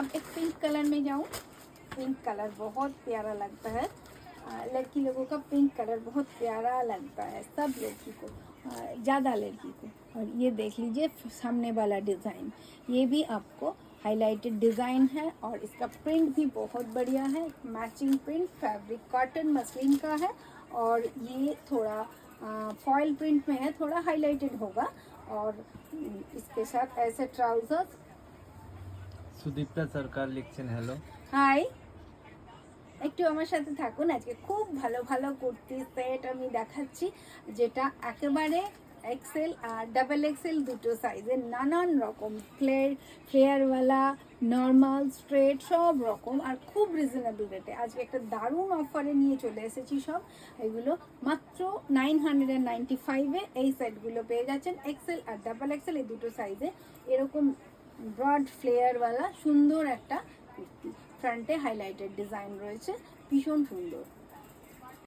अब एक pink colour में जाऊँ। पिंक कलर बहुत प्यारा लगता है, लड़की लोगों का पिंक कलर बहुत प्यारा लगता है, सब लड़की को, ज़्यादा लड़की को। और ये देख लीजिए सामने वाला डिज़ाइन, ये भी आपको हाईलाइटेड डिज़ाइन है और इसका प्रिंट भी बहुत बढ़िया है, matching print, fabric cotton muslin का है और ये थोड़ा फॉयल प्रिंट में है, थोड़ा हाईलाइटेड होगा। और इसके साथ ऐसे ट्राउजर। সুদীপ্তা সরকার লিখছেন হ্যালো। হাই, একটু আমার সাথে থাকুন। আজকে খুব ভালো ভালো কুর্তি সেট আমি দেখাচ্ছি, যেটা একেবারে এক্সেল আর ডাবল এক্সেল দুটো সাইজের, নানান রকম ফ্লেয়ারওয়ালা, নর্মাল, স্ট্রেট, সব রকম আর খুব রিজনেবল রেটে। আজকে একটা দারুণ অফারে নিয়ে চলে এসেছি সব এগুলো, মাত্র 995-এ এই সেটগুলো পেয়ে যাচ্ছেন এক্সেল আর ডাবল এক্সেল এই দুটো সাইজে। এরকম ব্রড ফ্লেয়ারওয়ালা সুন্দর একটা কুর্তি, ফ্রন্টে হাইলাইটেড ডিজাইন রয়েছে, ভীষণ সুন্দর।